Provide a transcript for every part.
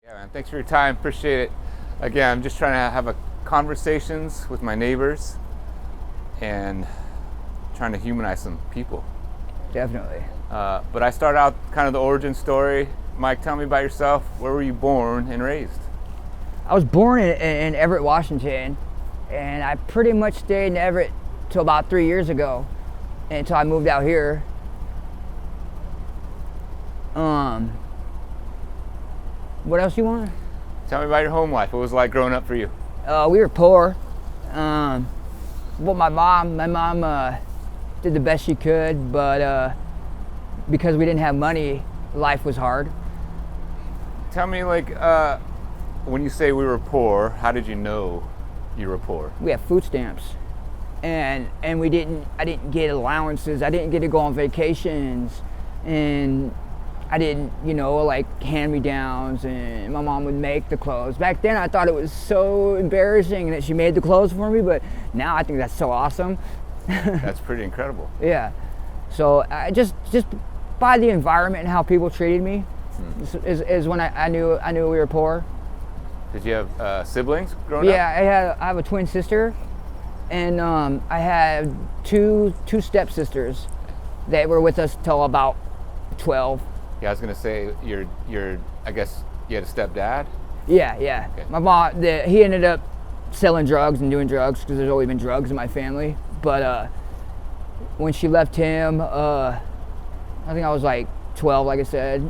Yeah, man, thanks for your time. Appreciate it. Again, I'm just trying to have conversations with my neighbors and trying to humanize some people. Definitely. But I start out kind of the origin story. Mike, tell me about yourself. Where were you born and raised? I was born in Everette, Washington, and I pretty much stayed in Everette till about 3 years ago, until I moved out here. What else you want? Tell me about your home life. What was it like growing up for you? We were poor. Well, my mom did the best she could, but because we didn't have money, life was hard. Tell me, when you say we were poor, how did you know you were poor? We had food stamps, and I didn't get allowances. I didn't get to go on vacations, and I didn't, hand-me-downs, and my mom would make the clothes. Back then, I thought it was so embarrassing that she made the clothes for me, but now I think that's so awesome. That's pretty incredible. Yeah. So I just by the environment and how people treated me is when I knew we were poor. Did you have siblings growing up? Yeah, I have a twin sister, and I had two stepsisters that were with us till about 12. Yeah, I was gonna say I guess you had a stepdad? Yeah. Okay. My mom, he ended up selling drugs and doing drugs because there's always been drugs in my family. But when she left him, I think I was like 12, like I said,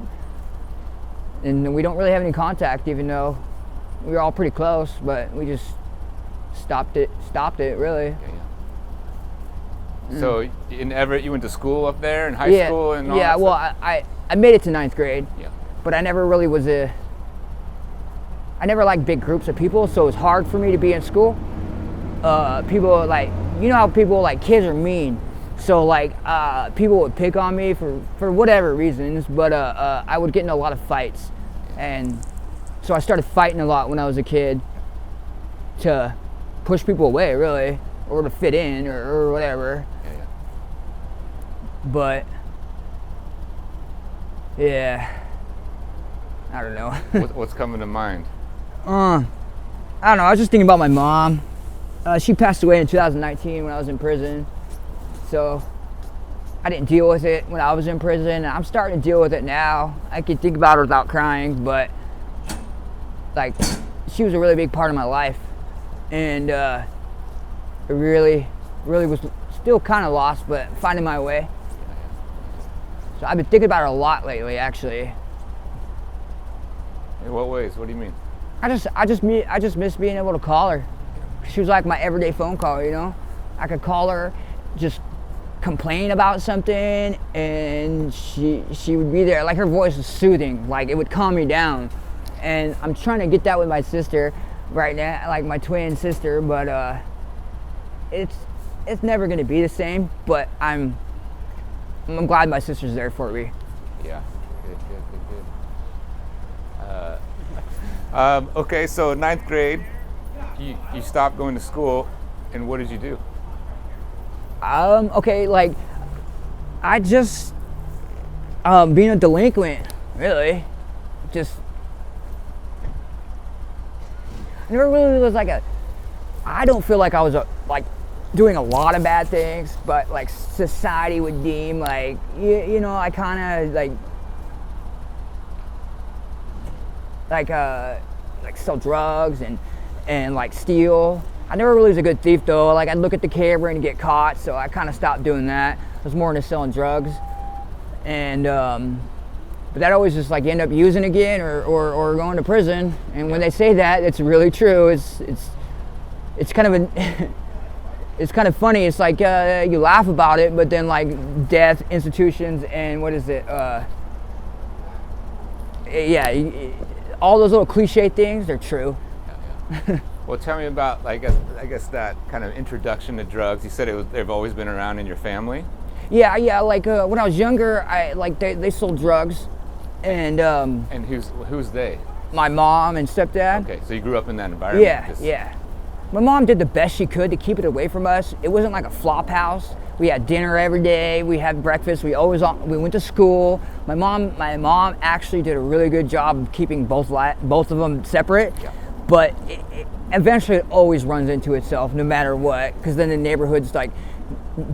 and we don't really have any contact, even though we were all pretty close. But we just stopped it really. Yeah. So in Everett, you went to school up there in high school and all yeah. that Well, stuff? I made it to 9th grade. Yeah. But I never really I never liked big groups of people, so it was hard for me to be in school. People how people kids are mean, so people would pick on me for whatever reasons, but I would get in a lot of fights, and so I started fighting a lot when I was a kid to push people away, really, or to fit in or whatever. Yeah. But yeah, I don't know. What's coming to mind? I don't know. I was just thinking about my mom. She passed away in 2019 when I was in prison. So I didn't deal with it when I was in prison. I'm starting to deal with it now. I can think about her without crying, but she was a really big part of my life. And it really was still kind of lost, but finding my way. So I've been thinking about her a lot lately, actually. In what ways? What do you mean? I just miss being able to call her. She was like my everyday phone call, I could call her, just complain about something, and she would be there. Her voice was soothing, it would calm me down. And I'm trying to get that with my sister right now, my twin sister, but it's never gonna be the same. But I'm glad my sister's there for me. Yeah. Good. Okay, so 9th grade, you stopped going to school, and what did you do? Okay, I just being a delinquent, really. Just I never really was I don't feel like I was doing a lot of bad things, but society would deem I kind of sell drugs and steal. I never really was a good thief though. I'd look at the camera and get caught, so I kind of stopped doing that. I was more into selling drugs, and but that always just you end up using again or going to prison. And when they say that, it's really true. It's kind of it's kind of funny. It's you laugh about it, but then death, institutions, and what is it? All those little cliche things, they're true. Yeah. Well, tell me about I guess that kind of introduction to drugs. You said they've always been around in your family. Yeah. When I was younger, they sold drugs, and who's they? My mom and stepdad. Okay, so you grew up in that environment. Yeah. My mom did the best she could to keep it away from us. It wasn't like a flop house. We had dinner every day. We had breakfast. We went to school. My mom actually did a really good job of keeping both of them separate. Yeah. But eventually, it always runs into itself, no matter what. Because then the neighborhood's like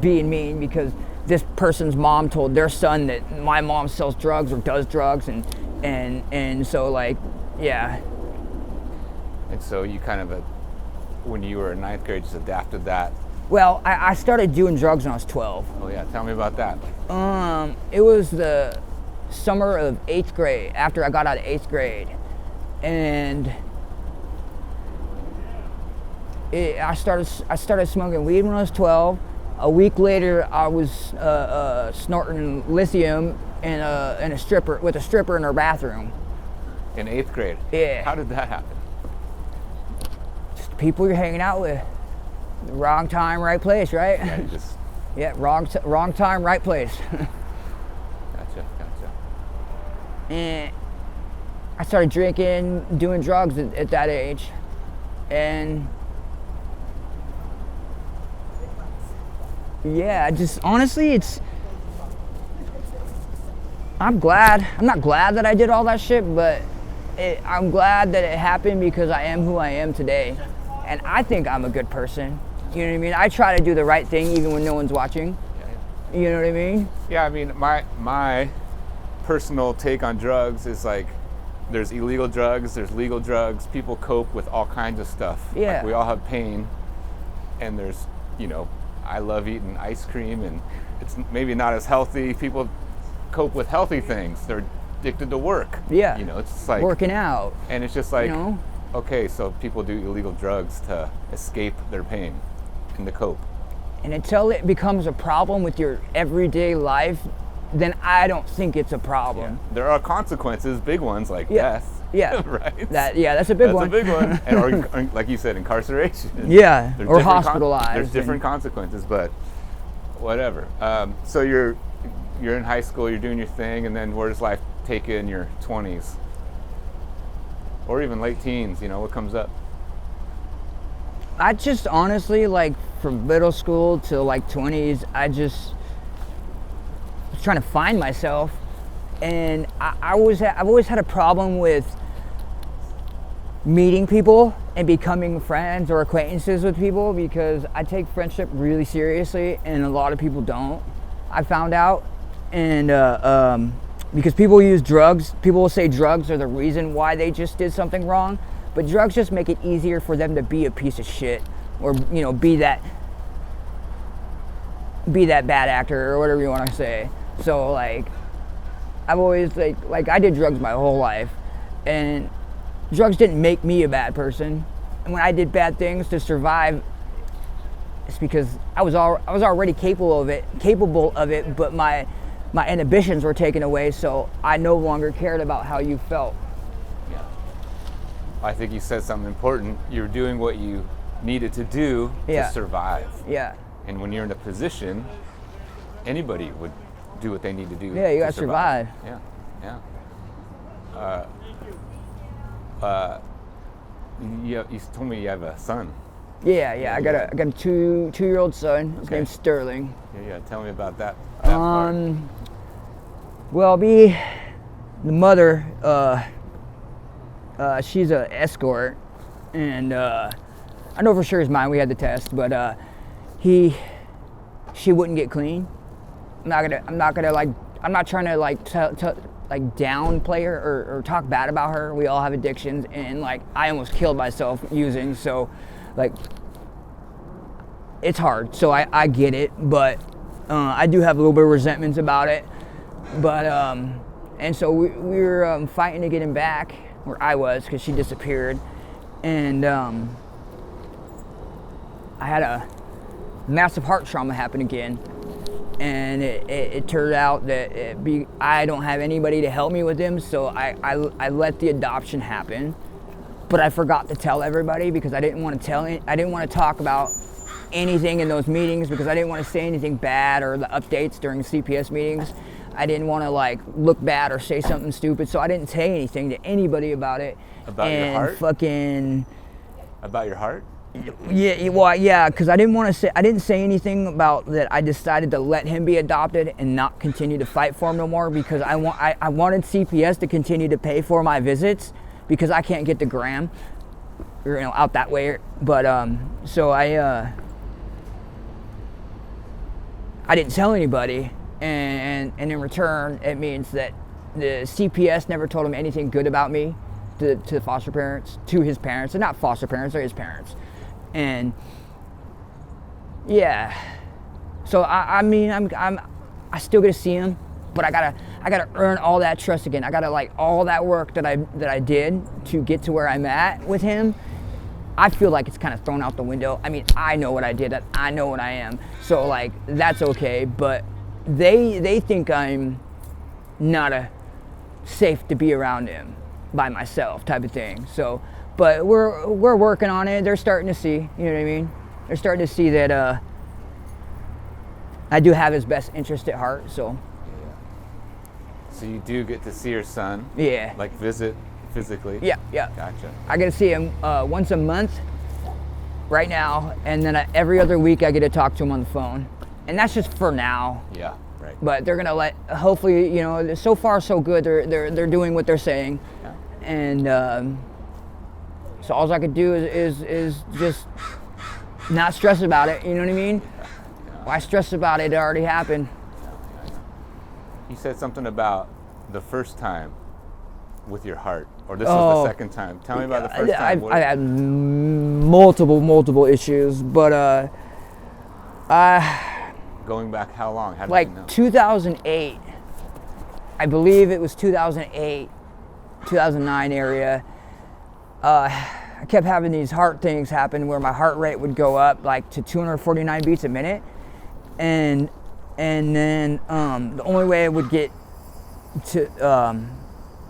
being mean because this person's mom told their son that my mom sells drugs or does drugs, and so like, yeah. And so you kind of, when you were in ninth grade, just adapted that. Well, I started doing drugs when I was 12. Oh yeah, tell me about that. It was the summer of 8th grade, after I got out of 8th grade. And I started smoking weed when I was 12. A week later, I was snorting lithium in a stripper in her bathroom. In 8th grade? Yeah. How did that happen? Just the people you're hanging out with. The wrong time, right place, right? Yeah, you just... Yeah, wrong time, right place. Gotcha. And I started drinking, doing drugs at that age. And yeah, just honestly, I'm not glad that I did all that shit, but I'm glad that it happened because I am who I am today. And I think I'm a good person. You know what I mean? I try to do the right thing even when no one's watching. Yeah. You know what I mean? Yeah, I mean, my personal take on drugs is like, there's illegal drugs, there's legal drugs. People cope with all kinds of stuff. Yeah. Like we all have pain, and there's, I love eating ice cream, and it's maybe not as healthy. People cope with healthy things. They're addicted to work. Yeah. It's just like working out. And it's just like, You know? Okay, so people do illegal drugs to escape their pain and to cope. And until it becomes a problem with your everyday life, then I don't think it's a problem. Yeah. There are consequences, big ones like death. Yeah. Right? That's a big one. That's a big one. And or like you said, incarceration. Yeah, There's or different hospitalized. There's different consequences, but whatever. So you're in high school, you're doing your thing, and then where does life take you in your 20s? Or even late teens, what comes up? I just honestly, like, from middle school to like 20s, I just was trying to find myself. And I've always had a problem with meeting people and becoming friends or acquaintances with people because I take friendship really seriously and a lot of people don't, I found out. And because people use drugs, people will say drugs are the reason why they just did something wrong, but drugs just make it easier for them to be a piece of shit or, be that bad actor or whatever you want to say. So like, I've always like I did drugs my whole life, and drugs didn't make me a bad person. And when I did bad things to survive, it's because I was already capable of it, but my inhibitions were taken away, so I no longer cared about how you felt. Yeah. I think you said something important. You're doing what you needed to do to survive. Yeah. And when you're in a position, anybody would do what they need to do. Yeah, you to gotta survive. Yeah. You told me you have a son. Yeah. I got a 2-year-old son. His name's Sterling. Yeah. Tell me about that. Part. Well, the mother, she's an escort, and I know for sure he's mine. We had the test, but she wouldn't get clean. I'm not trying to downplay her or talk bad about her. We all have addictions, and like I almost killed myself using. So, like, it's hard. So I get it, but I do have a little bit of resentments about it. But and so we were fighting to get him back, or I was, because she disappeared, and I had a massive heart trauma happen again. And it turned out that I don't have anybody to help me with him, so I let the adoption happen. But I forgot to tell everybody because I didn't want to talk about anything in those meetings because I didn't want to say anything bad or the updates during CPS meetings. I didn't want to like look bad or say something stupid, so I didn't say anything to anybody about it. About your heart? Fucking. About your heart? Yeah, because I didn't say anything about that. I decided to let him be adopted and not continue to fight for him no more, because I wanted CPS to continue to pay for my visits, because I can't get the gram, out that way. But so I didn't tell anybody, and in return, it means that the CPS never told him anything good about me to foster parents, to his parents. They're not foster parents, they're his parents. And yeah, so I still get to see him, but I gotta earn all that trust again. I gotta, like, all that work that I did to get to where I'm at with him. I feel like it's kind of thrown out the window. I mean, I know what I did. I know what I am. So, like, that's okay. But they think I'm not safe to be around him by myself, type of thing. So, but we're working on it. They're starting to see, you know what I mean? They're starting to see that I do have his best interest at heart. So. So you do get to see your son? Yeah. Like, visit physically? Yeah. Gotcha. I get to see him once a month right now, and then every other week I get to talk to him on the phone. And that's just for now. Yeah, right. But they're gonna hopefully, so far so good. They're doing what they're saying. Yeah. And so all I could do is just not stress about it, you know what I mean? Why stress about it? It already happened. You said something about the first time with your heart, or this is the second time. Tell me about the first time. I had multiple issues, but going back how long? How did like you know? 2008, I believe it was 2008, 2009 area. I kept having these heart things happen where my heart rate would go up like to 249 beats a minute, and then the only way it would get to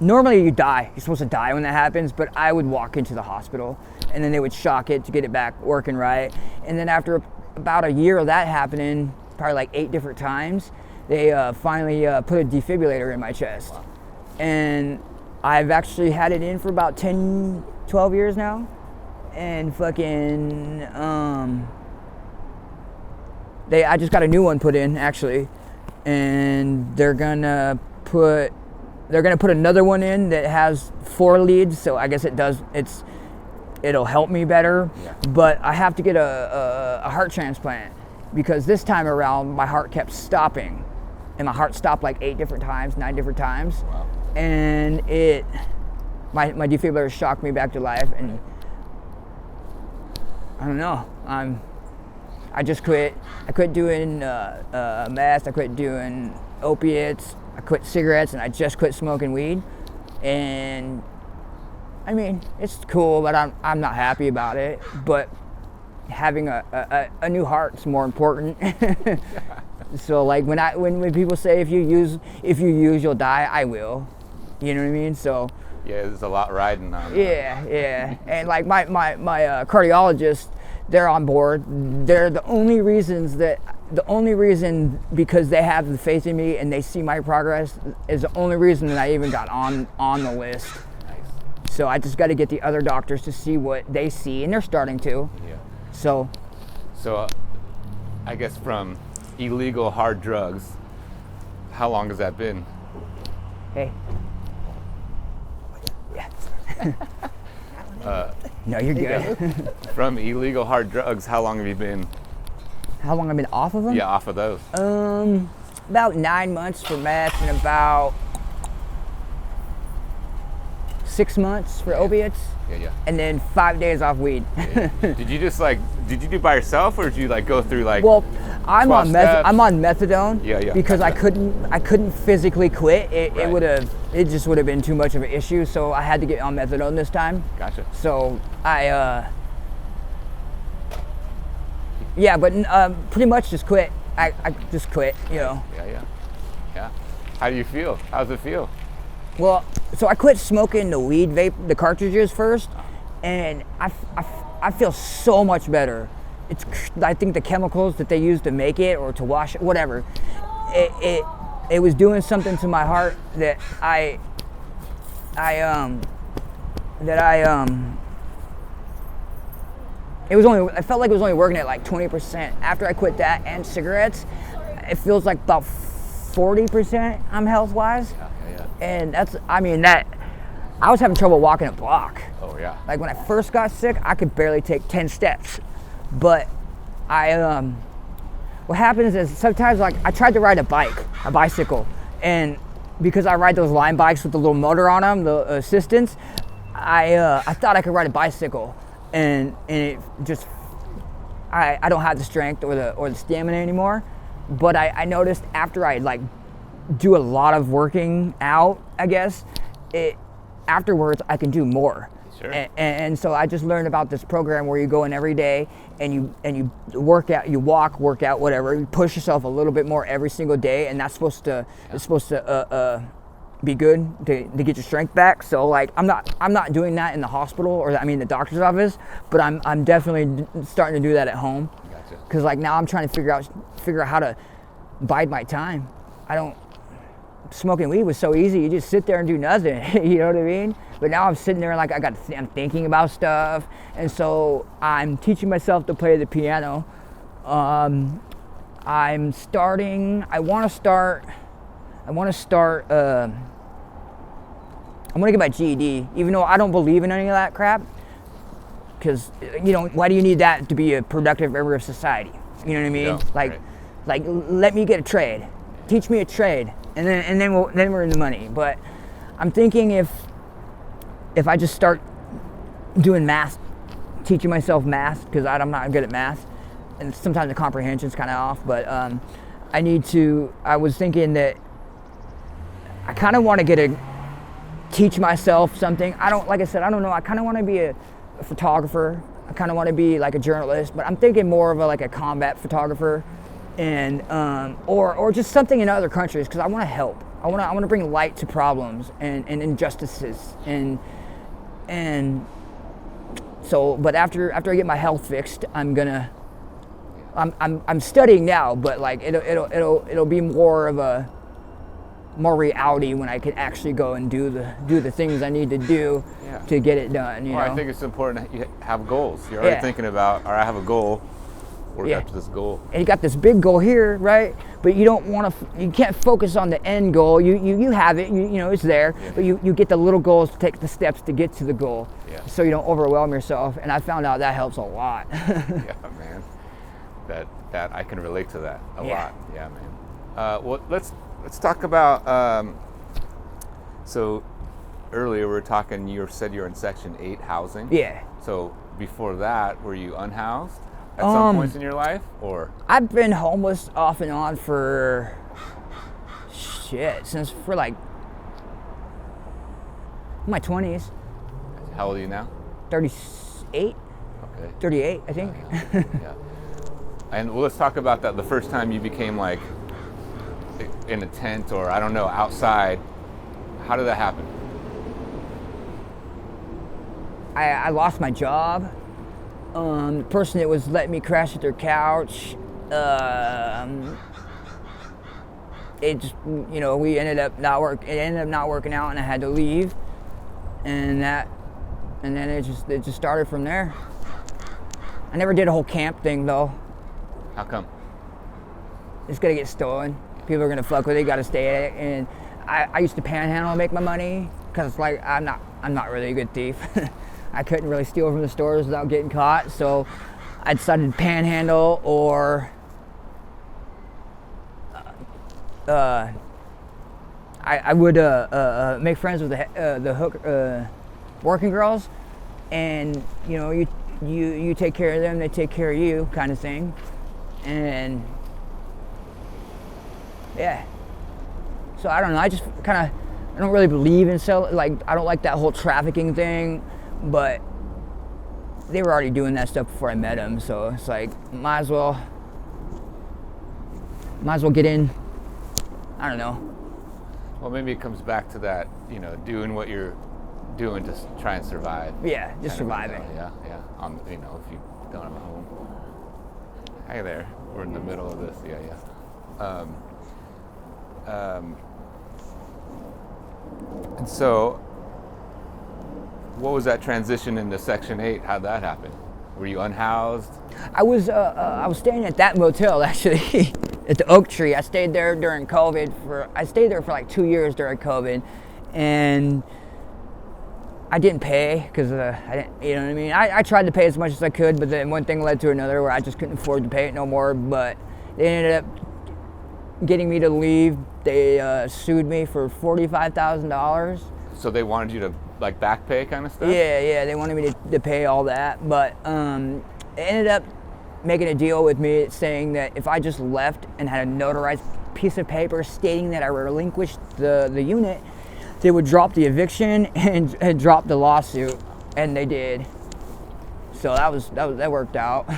normally you die. You're supposed to die when that happens, but I would walk into the hospital, and then they would shock it to get it back working right. And then after about a year of that happening, probably like 8 different times, they finally put a defibrillator in my chest. Wow. And I've actually had it in for about 10, 12 years now. And fucking, I just got a new one put in, actually. And they're gonna put another one in that has 4 leads, so I guess it'll help me better. Yeah. But I have to get a heart transplant, because this time around my heart kept stopping, and my heart stopped like 8 different times, 9 different times. Wow. And my defibrillator shocked me back to life, and I don't know. I just quit. I quit doing meth. I quit doing opiates. I quit cigarettes, and I just quit smoking weed. And I mean, it's cool, but I'm not happy about it. But having a new heart's more important. So like when people say if you use you'll die, I will. You know what I mean? So yeah, there's a lot riding on. Yeah. And like my cardiologist, they're on board. They're the only reason because they have the faith in me and they see my progress is the only reason that I even got on the list. Nice. So I just got to get the other doctors to see what they see, and they're starting to. Yeah. So I guess from illegal hard drugs, how long has that been? Hey. No, you're good. From illegal hard drugs, how long have you been? How long I've been off of them? Yeah, off of those. About 9 months for meth and about 6 months for opiates. Yeah. And then 5 days off weed. Yeah. Did you do by yourself, or did you like go through like? Well, I'm on steps? I'm on methadone. Yeah. Because gotcha. I couldn't physically quit. Right. It just would have been too much of an issue. So I had to get on methadone this time. Gotcha. So but pretty much just quit. I just quit, Yeah. How do you feel? How's it feel? Well, so I quit smoking the weed vape, the cartridges first, and I feel so much better. I think the chemicals that they use to make it or to wash it, whatever, it was doing something to my heart that I I felt like it was only working at like 20%. After I quit that and cigarettes, it feels like about 40% I'm health-wise. Yeah. And I was having trouble walking a block. Oh yeah. Like when I first got sick, I could barely take 10 steps. But what happens is sometimes, like, I tried to ride a bicycle, and because I ride those line bikes with the little motor on them, the assistants, I thought I could ride a bicycle, and it just, I don't have the strength or the stamina anymore. But I noticed after I like do a lot of working out, I guess, afterwards I can do more. Sure. And so I just learned about this program where you go in every day and you work out, you walk, work out, whatever. You push yourself a little bit more every single day, and that's supposed to be good to get your strength back. So like I'm not doing that in the hospital or the doctor's office, but I'm definitely starting to do that at home. Gotcha. Because like now I'm trying to figure out how to bide my time. Smoking weed was so easy. You just sit there and do nothing. You know what I mean? But now I'm sitting there and like I'm thinking about stuff, and so I'm teaching myself to play the piano. I want to start. I want to get my GED, even though I don't believe in any of that crap. Because why do you need that to be a productive member of society? You know what I mean? Yeah, like let me get a trade. Teach me a trade, and then we're in the money. But I'm thinking if I just start doing math, teaching myself math, because I'm not good at math, and sometimes the comprehension's kind of off. But I was thinking that I kind of want to teach myself something. I don't know. I kind of want to be a photographer. I kind of want to be like a journalist, but I'm thinking more of a combat photographer. And or just something in other countries, because I want to help. I want to bring light to problems and injustices and so. But after I get my health fixed, I'm studying now, but like it'll be more reality when I can actually go and do the things I need to do to get it done. You know? I think it's important that you have goals. You're already thinking about, or I have a goal. Work up to this goal. And you got this big goal here, right? But you don't want to. You can't focus on the end goal. You have it. It's there. Yeah. But you get the little goals to take the steps to get to the goal. Yeah. So you don't overwhelm yourself. And I found out that helps a lot. Yeah, man. That I can relate to that a lot. Yeah, man. Well, let's talk about. So earlier we were talking. You said you're in Section 8 housing. Yeah. So before that, were you unhoused at some points in your life, or? I've been homeless off and on for for like my 20s. How old are you now? 38. Okay. 38, I think. Yeah. And let's talk about that. The first time you became like in a tent, or I don't know, outside. How did that happen? I lost my job. The person that was letting me crash at their couch, it just, we ended up not working out, and I had to leave, and then it just started from there. I never did a whole camp thing though. How come? It's gonna get stolen. People are gonna fuck with it. You gotta stay at it. And I used to panhandle and make my money, because like I'm not really a good thief. I couldn't really steal from the stores without getting caught, so I decided to panhandle, or I would make friends with the working girls, and you take care of them, they take care of you, kind of thing, and yeah. So I don't know. I just I don't really believe in I don't like that whole trafficking thing. But they were already doing that stuff before I met them, so it's like might as well get in. I don't know. Well, maybe it comes back to that, doing what you're doing to try and survive. Yeah, just surviving. Yeah. If you don't have a home. Hey there, we're in the middle of this. Yeah. And so, what was that transition into Section 8? How'd that happen? Were you unhoused? I was staying at that motel actually, at the Oak Tree. I stayed there during COVID. I stayed there for like 2 years during COVID, and I didn't pay because I didn't. You know what I mean? I tried to pay as much as I could, but then one thing led to another where I just couldn't afford to pay it no more. But they ended up getting me to leave. They sued me for $45,000. So they wanted you to like back pay kind of stuff? Yeah, they wanted me to pay all that, but they ended up making a deal with me saying that if I just left and had a notarized piece of paper stating that I relinquished the unit, they would drop the eviction and drop the lawsuit, and they did. So that worked out.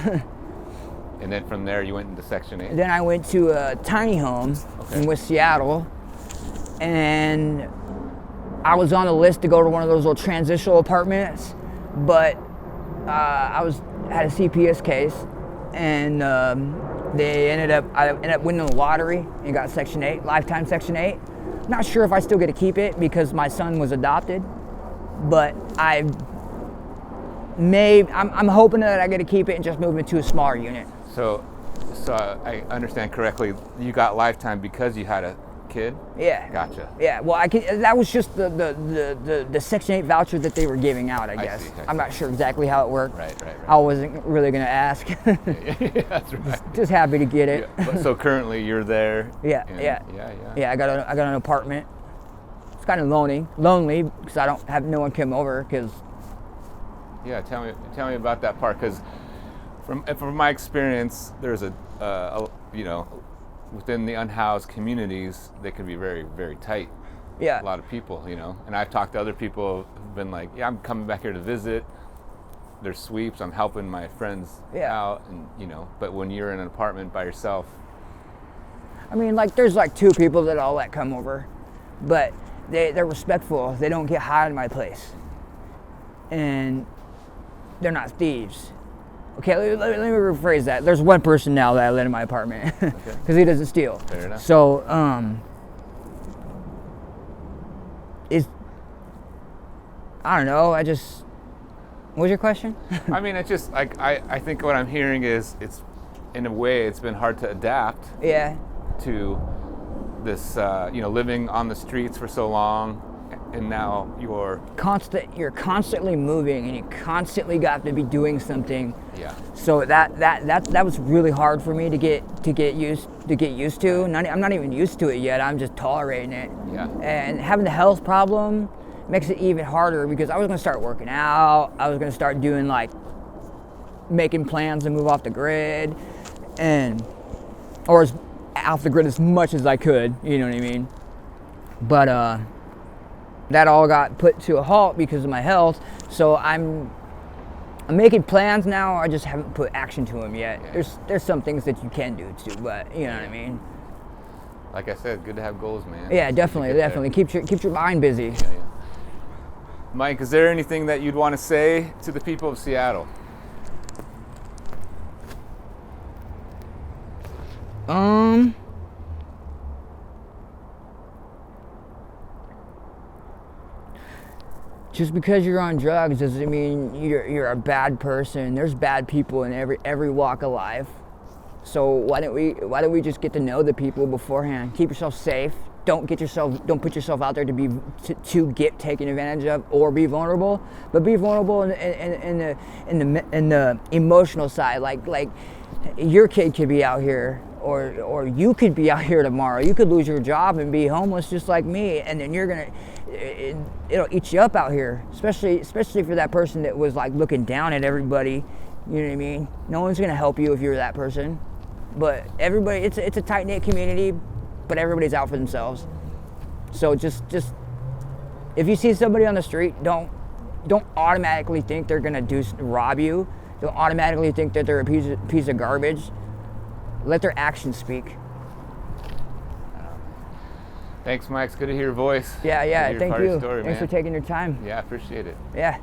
And then from there you went into Section 8? Then I went to a tiny home in West Seattle, and I was on the list to go to one of those little transitional apartments, but I had a CPS case, and I ended up winning the lottery and got Section 8, lifetime Section 8. Not sure if I still get to keep it because my son was adopted, but I'm hoping that I get to keep it and just move into a smaller unit. So I understand correctly, you got lifetime because you had a kid? Yeah. Gotcha. Yeah. Well, that was just the Section 8 voucher that they were giving out, I guess. I see. I'm not sure exactly how it worked. Right. I wasn't really going to ask. Yeah, that's right. Just happy to get it. Yeah. So currently you're there? Yeah. I got an apartment. It's kind of lonely because I don't have no one come over because. Yeah, tell me about that part, because from my experience, there's a within the unhoused communities, they can be very, very tight. Yeah. A lot of people, and I've talked to other people who've been like, yeah, I'm coming back here to visit. There's sweeps, I'm helping my friends out, and but when you're in an apartment by yourself. I mean, like, there's like 2 people that I'll let come over, but they're respectful. They don't get high in my place, and they're not thieves. Okay, let me rephrase that. There's one person now that I let in my apartment because he doesn't steal. Fair enough. So, I don't know. What was your question? I mean, it's just like I think what I'm hearing is it's in a way it's been hard to adapt. Yeah. To this, living on the streets for so long, and now you're constantly moving, and you constantly got to be doing something. Yeah. So that was really hard for me to get used to. I'm not even used to it yet. I'm just tolerating it. Yeah. And having the health problem makes it even harder because I was gonna start working out. I was gonna start doing making plans to move off the grid, or off the grid as much as I could. You know what I mean? But that all got put to a halt because of my health. So I'm making plans now. I just haven't put action to them yet. Yeah. There's some things that you can do too, but you know what I mean. Like I said, good to have goals, man. Yeah, definitely. Keep your mind busy. Yeah. Mike, is there anything that you'd want to say to the people of Seattle? Just because you're on drugs doesn't mean you're a bad person. There's bad people in every walk of life. So why don't we just get to know the people beforehand? Keep yourself safe. Don't put yourself out there to get taken advantage of or be vulnerable. But be vulnerable in the emotional side. Like your kid could be out here, or you could be out here tomorrow. You could lose your job and be homeless just like me, and then it'll eat you up out here, especially for that person that was like looking down at everybody. You know what I mean? No one's gonna help you if you're that person. But everybody, it's a tight-knit community, but everybody's out for themselves. So just if you see somebody on the street, don't automatically think they're gonna rob you. Don't automatically think that they're a piece of garbage. Let their actions speak. Thanks, Mike. It's good to hear your voice. Yeah. Thank you. Story, Thanks for taking your time. Yeah, I appreciate it. Yeah.